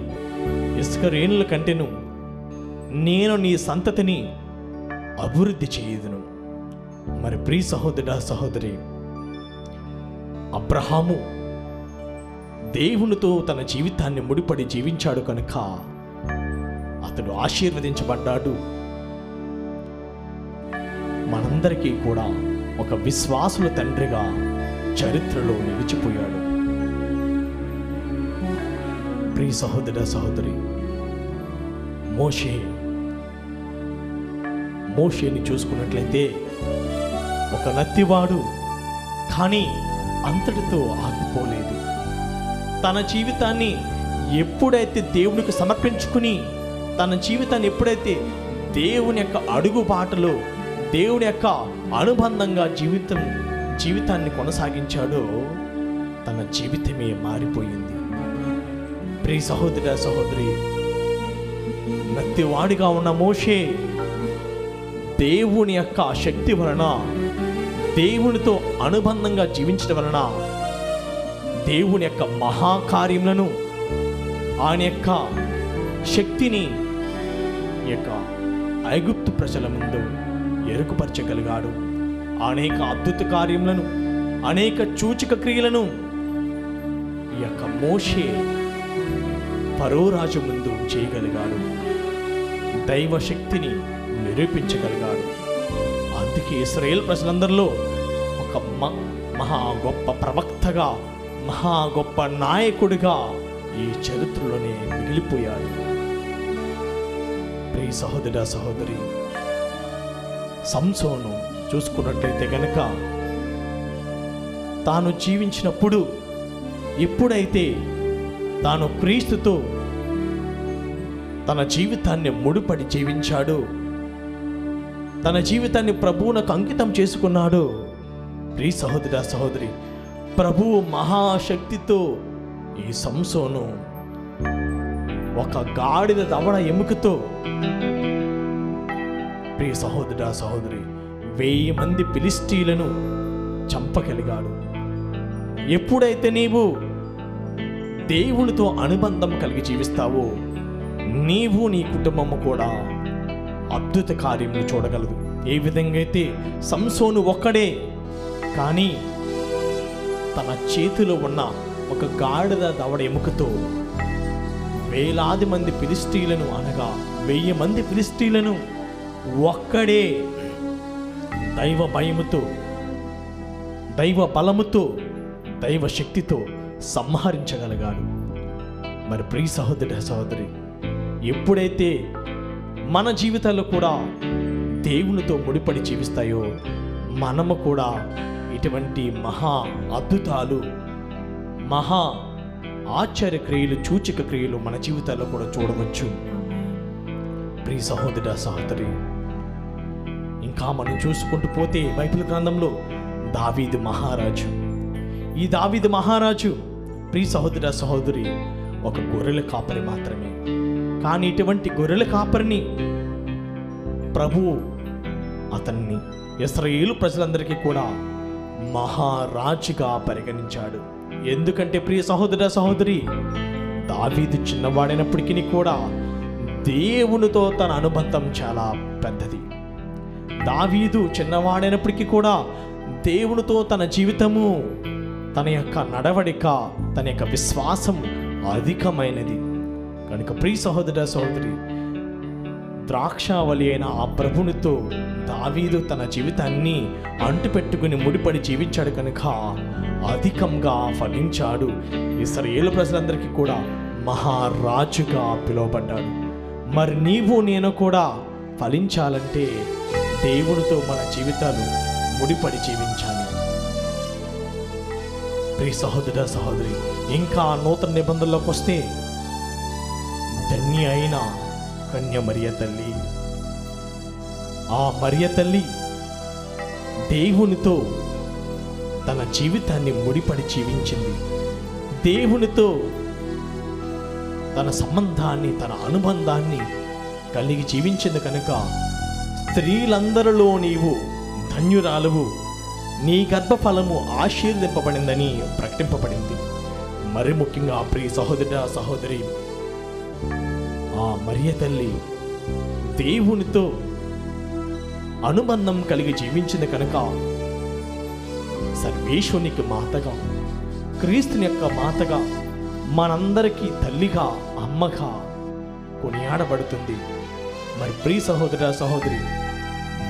ఇసుక రేణుల కంటేను నేను నీ సంతతిని అభివృద్ధి చేయుదును. మరి ప్రియ సహోదర సహోదరి, అబ్రహాము దేవునితో తన జీవితాన్ని ముడిపడి జీవించాడు కనుక అతడు ఆశీర్వదించబడ్డాడు. మనందరికీ కూడా ఒక విశ్వాసుల తండ్రిగా చరిత్రలో నిలిచిపోయాడు. ప్రియ సహోదర సహోదరి, మోషేని చూసుకున్నట్లయితే ఒక నత్తివాడు, కానీ అంతటితో ఆగిపోలేదు. తన జీవితాన్ని ఎప్పుడైతే దేవునికి సమర్పించుకుని, తన జీవితాన్ని ఎప్పుడైతే దేవుని యొక్క అడుగుబాటలో, దేవుని యొక్క అనుబంధంగా జీవితాన్ని కొనసాగించాడో తన జీవితమే మారిపోయింది. ప్రియ సహోదర సహోదరి, నత్తివాడిగా ఉన్న మోషే దేవుని యొక్క శక్తి వలన, దేవునితో అనుబంధంగా జీవించడం వలన దేవుని యొక్క మహాకార్యములను, ఆయన యొక్క శక్తిని యొక్క ఐగుప్తు ప్రజల ముందు ఎరుకుపరచగలిగాడు. అనేక అద్భుత కార్యములను, అనేక సూచక క్రియలను ఈ యొక్క మోషే ఫరో రాజు ముందు చేయగలిగాడు. దైవ శక్తిని నిరూపించగలిగాడు. అందుకే ఇశ్రాయేల్ ప్రజలందరిలో ఒక మహా గొప్ప ప్రవక్తగా, మహా గొప్ప నాయకుడిగా ఈ చరిత్రలోనే మిగిలిపోయాడు. ప్రియ సహోదర సహోదరి, సంసోను చూసుకున్నట్లయితే గనక తాను జీవించినప్పుడు ఎప్పుడైతే తాను క్రీస్తుతో తన జీవితాన్ని ముడిపడి జీవించాడు, తన జీవితాన్ని ప్రభువునకు అంకితం చేసుకున్నాడు, ప్రియ సహోదర సహోదరి, ప్రభువు మహాశక్తితో ఈ సంసోను ఒక గాడిద దవడ ఎముకతో, ప్రియ సహోదర సహోదరి, 1000 మంది ఫిలిష్తీయులను చంపగలిగాడు. ఎప్పుడైతే నీవు దేవునితో అనుబంధం కలిగి జీవిస్తావో నీవు నీ కుటుంబము కూడా అద్భుత కార్యములు చూడగలదు. ఏ విధంగా అయితే సంసోను ఒక్కడే, కానీ తన చేతిలో ఉన్న ఒక గాడిద దవడ ఎముకతో వేలాది మంది ఫిలిష్తీయులను, అనగా 1000 మంది ఫిలిష్తీయులను ఒక్కడే దైవ భయముతో, దైవ బలముతో, దైవ శక్తితో సంహరించగలిగాడు. మరి ప్రియ సహోదర సహోదరి, ఎప్పుడైతే మన జీవితాల్లో కూడా దేవునితో ముడిపడి జీవిస్తాయో మనము కూడా ఇటువంటి మహా అద్భుతాలు, మహా ఆశ్చర్య క్రియలు, సూచక క్రియలు మన జీవితాల్లో కూడా చూడవచ్చు. ప్రియ సహోదర సహోదరి, ఇంకా మనం చూసుకుంటూ పోతే బైబిల్ గ్రంథంలో దావీదు మహారాజు, ఈ దావీదు మహారాజు ప్రియ సహోదర సహోదరి ఒక గొర్రెల కాపరి మాత్రమే. కానీ ఇటువంటి గొర్రెల కాపరిని ప్రభువు అతన్ని ఇశ్రాయేలు ప్రజలందరికీ కూడా మహారాజుగా పరిగణించాడు. ఎందుకంటే ప్రియ సహోదర సహోదరి, దావీదు చిన్నవాడైనప్పటికీ కూడా దేవునితో తన అనుబంధం చాలా పెద్దది. దావీదు చిన్నవాడైనప్పటికీ కూడా దేవునితో తన జీవితము, తన యొక్క నడవడిక, తన యొక్క విశ్వాసం అధికమైనది. కనుక ప్రియ సహోదర సహోదరి, ద్రాక్షావళి అయిన ఆ ప్రభునితో దావీదు తన జీవితాన్ని అంటుపెట్టుకుని ముడిపడి జీవించాడు కనుక అధికంగా ఫలించాడు. ఇశ్రాయేలు ప్రజలందరికీ కూడా మహారాజుగా పిలువబడ్డాడు. మరి నీవు నేను కూడా ఫలించాలంటే దేవునితో మన జీవితాలు ముడిపడి జీవించాలి. ప్రియ సహోదర సహోదరి, ఇంకా నూతన నిబంధనలోకి వస్తే ధన్య అయిన కన్య మరియ తల్లి, ఆ మరియ తల్లి దేవునితో తన జీవితాన్ని ముడిపడి జీవించింది. దేవునితో తన సంబంధాన్ని, తన అనుబంధాన్ని కలిగి జీవించింది కనుక స్త్రీలందరిలో నీవు ధన్యురాలువు, నీ గర్భఫలము ఆశీర్వదింపబడిందని ప్రకటింపబడింది. మరి ముఖ్యంగా ప్రియ సహోదర సహోదరి, ఆ మరియ తల్లి దేవునితో అనుబంధం కలిగి జీవించింది కనుక సర్వేశ్వరునికి మాతగా, క్రీస్తుని యొక్క మాతగా, మనందరికీ తల్లిగా, అమ్మగా కొనియాడబడుతుంది. మరి ప్రియ సహోదర సహోదరి,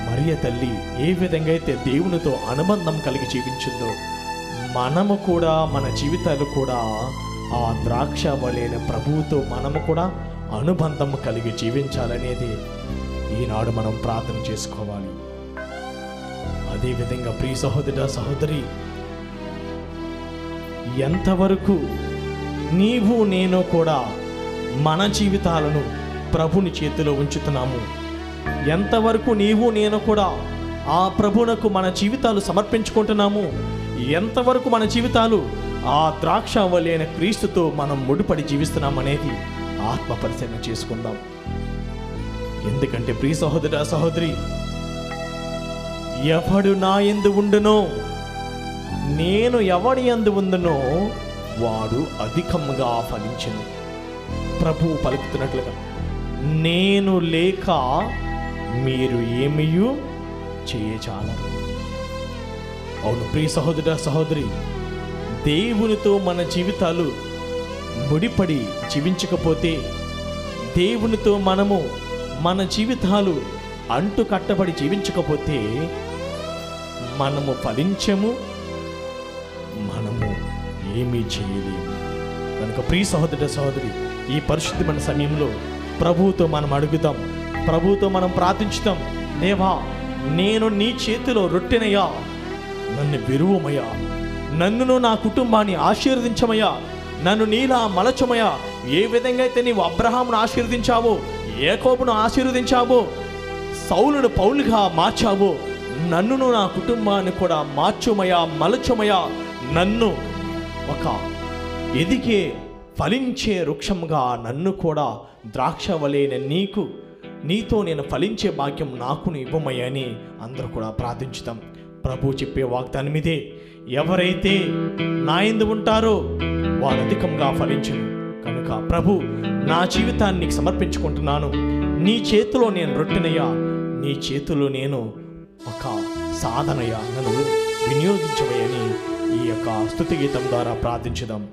మరియ తల్లి ఏ విధంగా అయితే దేవునితో అనుబంధం కలిగి జీవించిందో మనము కూడా మన జీవితాలు కూడా ఆ ద్రాక్షావళి అయిన ప్రభువుతో మనము కూడా అనుబంధం కలిగి జీవించాలనేది ఈనాడు మనం ప్రార్థన చేసుకోవాలి. అదేవిధంగా ప్రియ సహోదర సహోదరి, ఎంతవరకు నీవు నేను కూడా మన జీవితాలను ప్రభుని చేతిలో ఉంచుతున్నాము, ఎంతవరకు నీవు నేను కూడా ఆ ప్రభువునకు మన జీవితాలు సమర్పించుకుంటున్నాము, ఎంతవరకు మన జీవితాలు ఆ ద్రాక్షావళి అయిన క్రీస్తుతో మనం ముడిపడి జీవిస్తున్నాం అనేది ఆత్మ పరిశీలన చేసుకుందాం. ఎందుకంటే ప్రియ సహోదర సహోదరి, ఎవడు నా యందు ఉండునో, నేను ఎవడి యందు ఉండునో వాడు అధికంగా ఫలించును. ప్రభువు పలుకుతున్నట్లుగా, నేను లేక మీరు ఏమీయూ చేయజాలరు. అవును ప్రియ సహోదర సహోదరి, దేవునితో మన జీవితాలు ముడిపడి జీవించకపోతే, దేవునితో మనము మన జీవితాలు అంటు కట్టబడి జీవించకపోతే మనము ఫలించము, మనము ఏమీ చేయలేము. కనుక ప్రియ సహోదర సహోదరి, ఈ పరిశుద్ధమైన సమయంలో ప్రభువుతో మనం అడుగుదాం, ప్రభుతో మనం ప్రార్థించుతాం. దేవా, నేను నీ చేతిలో రొట్టెనయ్యా, నన్ను విరువమయ్యా, నన్నును నా కుటుంబాన్ని ఆశీర్వదించమయ్యా, నన్ను నీలా మలచమయ్యా. ఏ విధంగా అయితే నీవు అబ్రహామును ఆశీర్వదించావో, యాకోబును ఆశీర్వదించావో, సౌలును పౌలుగా మార్చావో, నన్నును నా కుటుంబాన్ని కూడా మార్చుమయ్యా, మలచుమయ్యా. నన్ను ఒక ఎదిగే ఫలించే వృక్షంగా, నన్ను కూడా ద్రాక్ష వలెన నీతో నేను ఫలించే భాగ్యం నాకు ఇవ్వమయ్యా అని అందరూ కూడా ప్రార్థించుతాం. ప్రభు చెప్పే వాగ్దానం ఇదే, ఎవరైతే నా యందు ఉంటారో వారు అధికంగా ఫలించును. కనుక ప్రభు, నా జీవితాన్ని నీకు సమర్పించుకుంటున్నాను. నీ చేతిలో నేను రొట్టెనయ్యా, నీ చేతిలో నేను ఒక సాధనయ్యా, నన్ను వినియోగించవయ్యని ఈ యొక్క స్తుతి గీతం ద్వారా ప్రార్థించుదాం.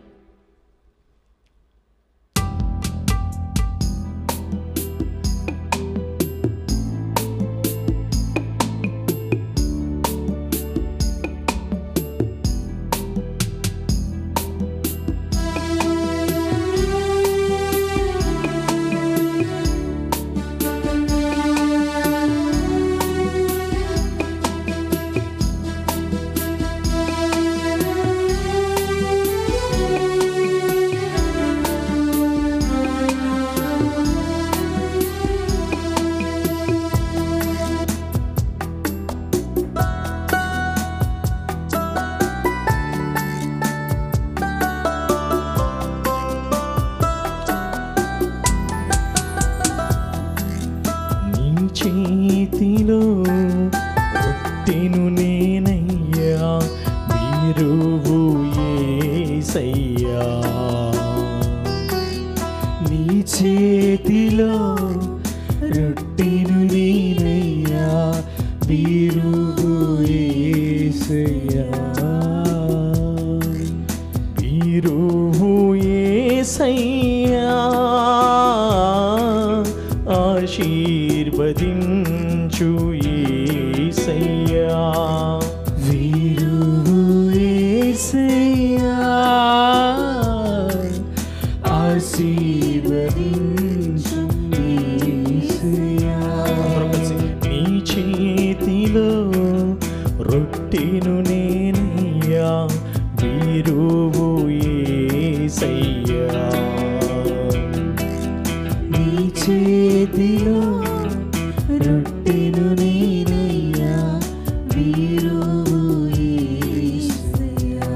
చేతిలో రొట్టెను నేనయ్యా, విరువు యేసయ్యా. నీ చేతిలో రొట్టెను నేనయ్యా, విరువు యేసయ్యా, విరువు యేసయ్యా. ఆశీర్వదించు యేసయ్యా, విరువు యేసయ్యా, ఆశీర్వదించు యేసయ్యా. నీ చేతిలో రొట్టెను నేనయ్యా, విరువు యేసయ్యా, నీ చేతిలో రొట్టెను నేనయ్యా, విరువు యేసయ్యా.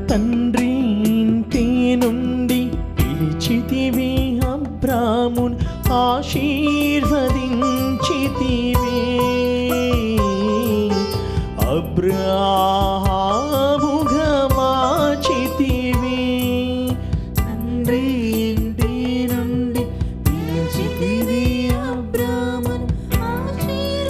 తండ్రి ఇంటి నుండి పిలిచితివి అబ్రామున్, ఆశీర్వదించితివి అబ్రాహాముగా మార్చితివి. తండ్రి ఇంటి నుండి పిలిచితివి అబ్రామున్, ఆశీర్వదించితివి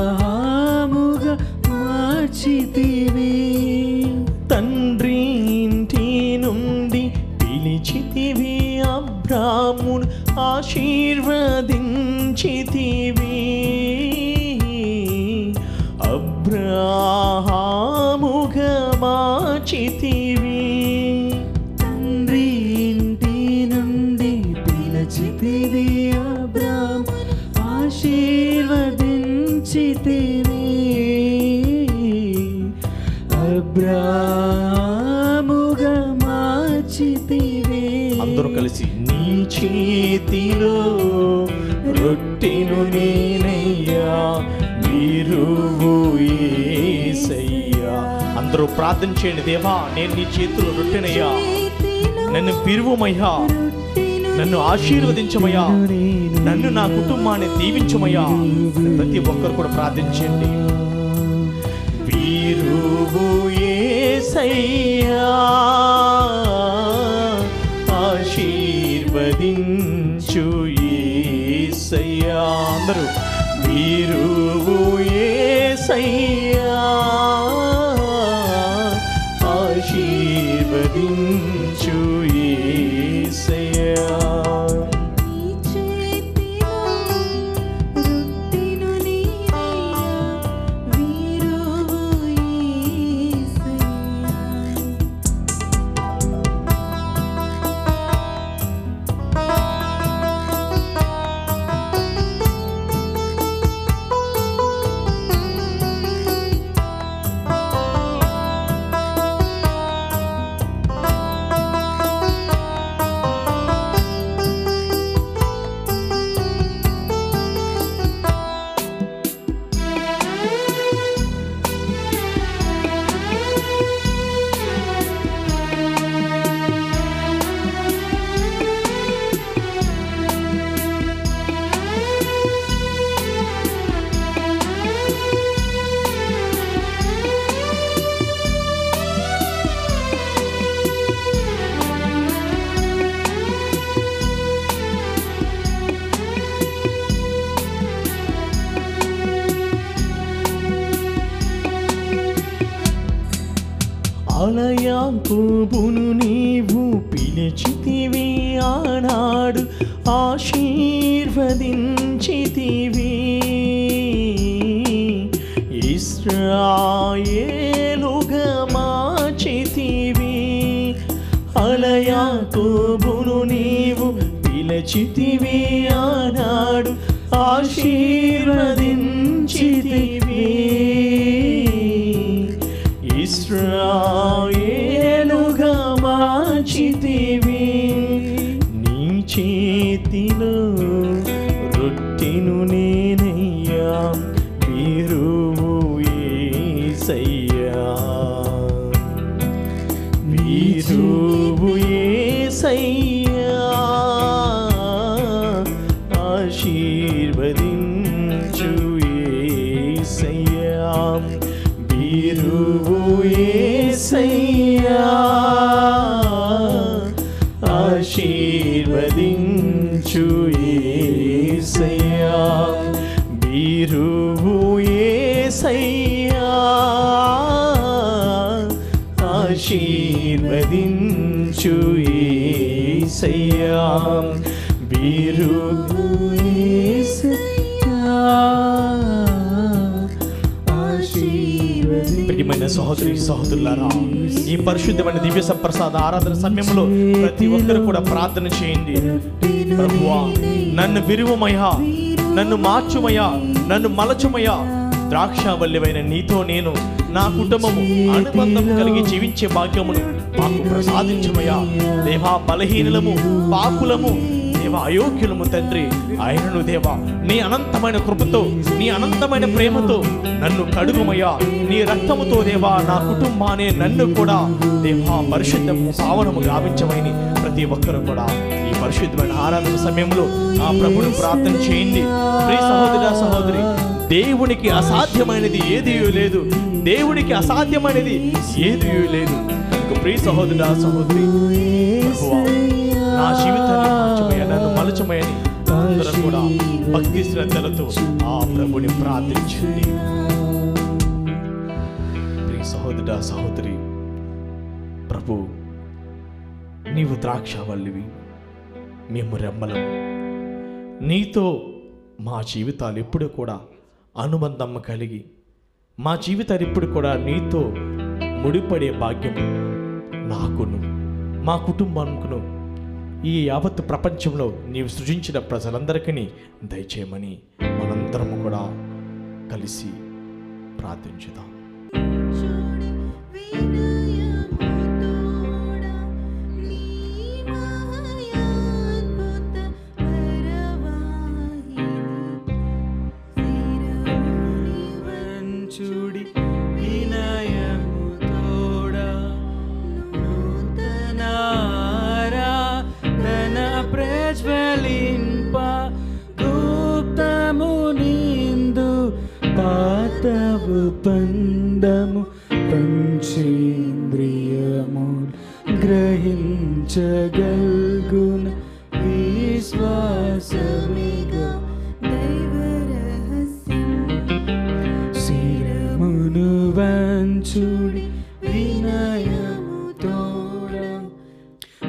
అబ్రాహాముగా మార్చితివి. తండ్రి ఇంటి నుండి పిలిచితివి అబ్రామును, ఆశీర్వదించితివి అబ్రాహాముగా మార్చితివి. తండ్రి ఇంటి నుండి పిలిచితివి అబ్రాము, ఆశీర్వదించితివి అబ్రాముగా మార్చితివి. అందరూ కలిసి నీ చేతిలో రొట్టెను నేనయ్యా, విరువు యేసయ్యా. అందరూ ప్రార్థన చేయండి. దేవా, నేను నీ చేతిలో రొట్టెనయ్యా, నన్ను విరువమయ్యా, నన్ను ఆశీర్వదించమయ్యా, నన్ను నా కుటుంబాన్ని దీవించమయ్యా. ప్రతి ఒక్కరు కూడా ప్రార్థించండి. విరువు యేసయ్యా, ఆశీర్వదించు యేసయ్యా. అందరూ విరువు యేసయ్యా, ఆశీర్వదించు యేసయ్యా. యాకోబును నీవు పిలిచితివి, ఆనాడు ఆశీర్వదించితివి. ఇశ్రాయేలుగా మార్చితివి. యాకోబును నీవు పిలిచితివి, ఆనాడు ఆశీర్వదించితివి. ఇశ్రాయేలుగా మార్చితివి. నీ చేతిలో రొట్టెను నేనయ్యా, విరువు యేసయ్యా, విరువు యేసయ్యా, ఆశీర్వదించు యేసయ్యా, విరువు యేసయ్యా, ఆశీర్వదించు యేసయ్యా, విరువు యేసయ్యా, ఆశీర్వదించు యేసయ్యా, విరువు యేసయ్యా. ప్రియమైన సహోదరి సహోదరులారా, ఈ పరిశుద్ధమైన దివ్య సంప్రసాద ఆరాధన సమయంలో ప్రతి ఒక్కరు కూడా ప్రార్థన చేయండి. ప్రభువా, నన్ను విరువమయ్యా, నన్ను మార్చుమయ్యా, నన్ను మలచుమయ్యా. ద్రాక్షావల్లివైన నీతో నేను, నా కుటుంబము అనుబంధం కలిగి జీవించే భాగ్యమును మాకు ప్రసాదించమయ్యా. దేవా, బలహీనులము, పాపులము, దేవా, అయోగ్యులము తండ్రి. ఆయనను దేవా, నీ అనంతమైన కృపతో, నీ అనంతమైన ప్రేమతో నన్ను కడుగుమయ్యా. నీ రక్తముతో దేవా, నా కుటుంబాన్ని, నన్ను కూడా దేవా పరిశుద్ధము పావనము గావించమని ప్రతి ఒక్కరు కూడా ఈ పరిశుద్ధమైన ఆరాధన సమయంలో ఆ ప్రభువును ప్రార్థన చేయండి. ప్రియ సహోదర సహోదరి, దేవునికి అసాధ్యమైనది ఏదీ లేదు. దేవునికి అసాధ్యమైనది ఏదీ లేదు. ప్రియ సహోదర సహోదరి, నా జీవితాన్ని మార్చమయ్యా, నన్ను మలచమయ్యని అందరూ కూడా భక్తి శ్రద్ధలతో ఆ ప్రభుని ప్రార్థించండి. ప్రియ సహోదర సహోదరి, ప్రభు నీవు ద్రాక్షావల్లివి, మేము రెమ్మలం. నీతో మా జీవితాలు ఎప్పుడు కూడా అనుబంధం కలిగి, మా జీవితాలు ఎప్పుడు కూడా నీతో ముడిపడే భాగ్యం నాకును, మా కుటుంబానికును, ఈ యావత్ ప్రపంచంలో నీవు సృజించిన ప్రజలందరికీ దయచేయమని మనందరము కూడా కలిసి ప్రార్థించుదాం. ఇంద్రియము గ్రహించగల్గున విశ్వాసమిగా శిరమును వంచుడి వినయముతోడ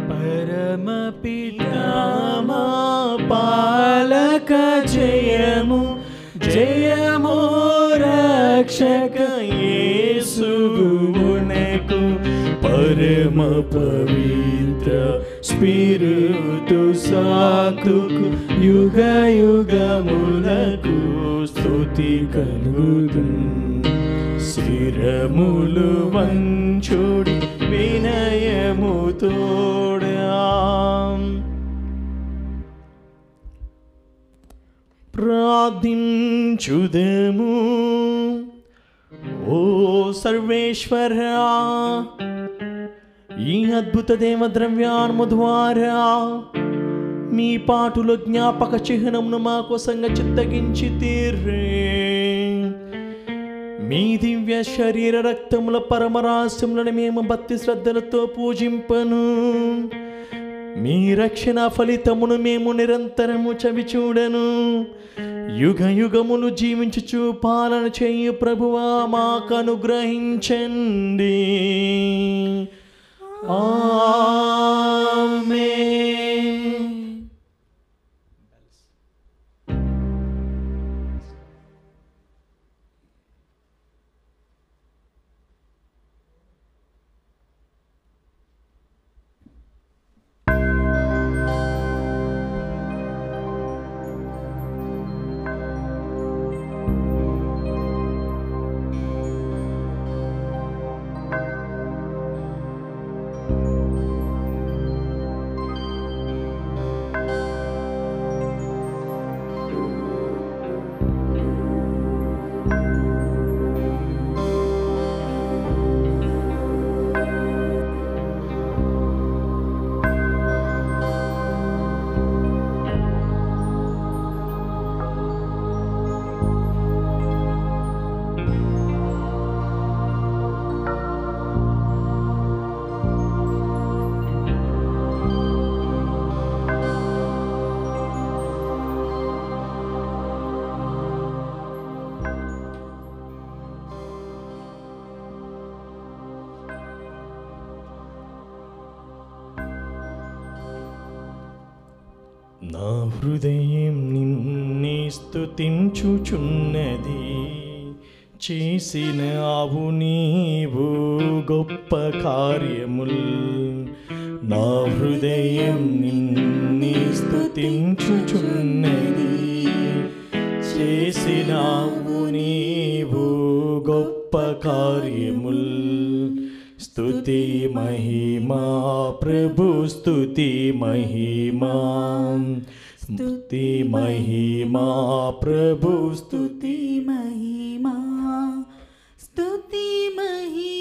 పరమపితామా పాలక జయము జయము రక్షక యేసువునకు పరమ పవిత్ర స్పిరితు సాకుకు యుగ యుగములకు స్తుతి కలుగును శిరములు వంచుడి వినయముతోడా ప్రార్థించుదము. ఓ సర్వేశ్వరా, ఈ అద్భుత దేవ ద్రవ్యాన్ము ద్వారా మీ పాటులో జ్ఞాపక చిహ్నమును మా కోసంగా చిత్తగించి తీర్రే. మీ దివ్య శరీర రక్తముల పరమరాస్యములను మేము భక్తి శ్రద్ధలతో పూజింపను. మీ రక్షణ ఫలితమును మేము నిరంతరము చవిచూడను. యుగ యుగములు జీవించుచు పాలన చేయు ప్రభువా మాకు అనుగ్రహించండి. ఆమేన్. నా హృదయం నిన్నే స్తుతించుచున్నది. చేసినావు నీవు గొప్ప కార్యముల్. నా హృదయం నిన్నే స్తుతించుచున్నది. చేసినావు నీవు గొప్ప కార్యముల్. స్తుతి మహిమా ప్రభు, స్తుతి మహిమా, స్తుతి మహిమా ప్రభు, స్తుతి మహిమా, స్తుతి మహిమా.